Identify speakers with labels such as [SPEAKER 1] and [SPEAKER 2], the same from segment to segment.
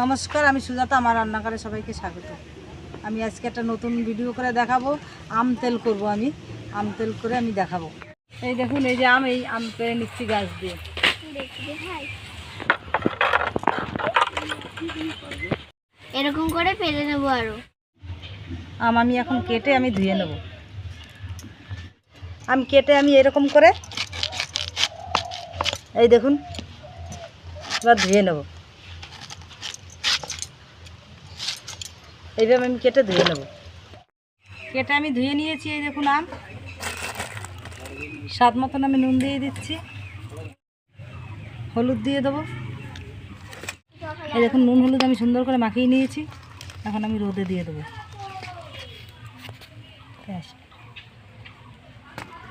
[SPEAKER 1] নমস্কার, আমি সুজাতা। আমার রান্নাঘরে সবাইকে স্বাগত। আমি আজকে একটা নতুন ভিডিও করে দেখাবো। আম তেল করব। আমি আম তেল করে আমি দেখাবো। এই দেখুন, এই যে এই আম পেড়ে নিচ্ছি গাছ দিয়ে।
[SPEAKER 2] এরকম করে পেরে নেবো। আরো
[SPEAKER 1] আম আমি এখন কেটে আমি ধুয়ে নেব। আম কেটে আমি এরকম করে, এই দেখুন, এবার ধুয়ে নেব। এইভাবে আমি কেটে ধুয়ে নেব। কেটে আমি ধুয়ে নিয়েছি। এই দেখুন আম, স্বাদ মতন আমি নুন দিয়ে দিচ্ছি, হলুদ দিয়ে দেবো। এই দেখুন, নুন হলুদ আমি সুন্দর করে মাখিয়ে নিয়েছি। এখন আমি রোদে দিয়ে দেবো।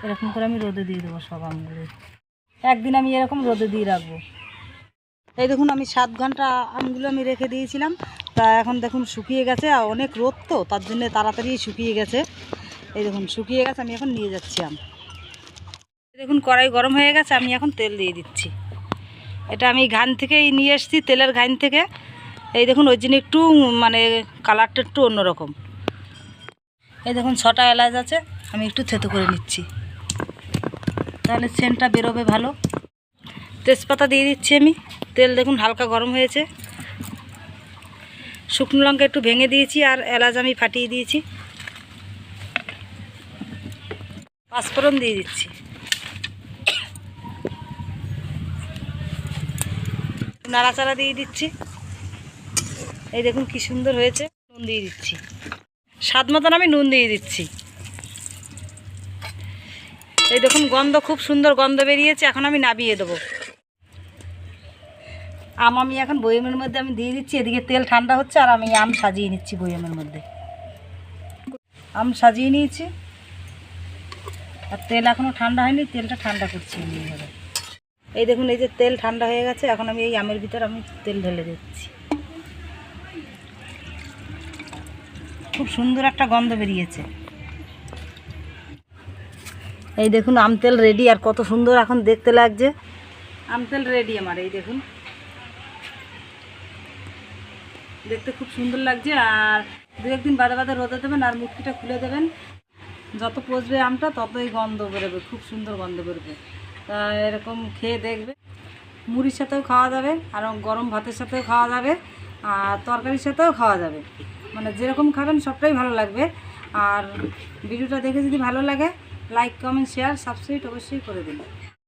[SPEAKER 1] এরকম করে আমি রোদে দিয়ে দেবো সব আমগুলো। একদিন আমি এরকম রোদে দিয়ে রাখবো। এই দেখুন, আমি 7 ঘন্টা আমগুলো আমি রেখে দিয়েছিলাম। তা এখন দেখুন শুকিয়ে গেছে, আর অনেক রোদ তো, তার জন্য তাড়াতাড়ি শুকিয়ে গেছে। এই দেখুন শুকিয়ে গেছে। আমি এখন নিয়ে যাচ্ছি আম। দেখুন কড়াই গরম হয়ে গেছে, আমি এখন তেল দিয়ে দিচ্ছি। এটা আমি ঘান থেকেই নিয়ে এসেছি, তেলের ঘান থেকে। এই দেখুন, ওই জন্য একটু কালারটা একটু অন্যরকম। এই দেখুন 6টা এলাচ আছে, আমি একটু থেতো করে নিচ্ছি, তাহলে সেন্টটা বেরোবে ভালো। তেজপাতা দিয়ে দিচ্ছি আমি। তেল দেখুন হালকা গরম হয়েছে। শুকনো লঙ্কা একটু ভেঙে দিয়েছি, আর এলাচ আমি ফাটিয়ে দিয়েছি। পাঁচফোড়ন দিয়ে দিচ্ছি। নাড়াচাড়া দিয়ে দিচ্ছি। এই দেখুন কি সুন্দর হয়েছে। নুন দিয়ে দিচ্ছি, স্বাদ মতন আমি নুন দিয়ে দিচ্ছি। এই দেখুন গন্ধ, খুব সুন্দর গন্ধ বেরিয়েছে। এখন আমি নামিয়ে দেবো। আম আমি এখন বয়ামের মধ্যে আমি দিয়ে দিচ্ছি। এদিকে তেল ঠান্ডা হচ্ছে, আর আমি আম সাজিয়ে নিচ্ছি বয়ামের মধ্যে। আম সাজিয়ে নিয়েছি, আর তেল এখনও ঠান্ডা হয়নি, তেলটা ঠান্ডা করছি আমি এইভাবে। এই দেখুন, এই যে তেল ঠান্ডা হয়ে গেছে। এখন আমি এই আমের ভিতর আমি তেল ঢেলে দিচ্ছি। খুব সুন্দর একটা গন্ধ বেরিয়েছে। এই দেখুন আম তেল রেডি, আর কত সুন্দর এখন দেখতে লাগছে। আম তেল রেডি আমার। এই দেখুন, দেখতে খুব সুন্দর লাগছে। আর 2-1 দিন বাদে বাদে রোদে দেবেন, আর মুটকিটা খুলে দেবেন। যত পচবে আমটা ততই গন্ধ বেরোবে, খুব সুন্দর গন্ধ বেরোবে। তা এরকম খেয়ে দেখবে। মুড়ির সাথেও খাওয়া যাবে, আর গরম ভাতের সাথেও খাওয়া যাবে, আর তরকারির সাথেও খাওয়া যাবে। মানে যেরকম খাবেন সবটাই ভালো লাগবে। আর ভিডিওটা দেখে যদি ভালো লাগে, লাইক, কমেন্ট, শেয়ার, সাবস্ক্রাইব অবশ্যই করে দিন।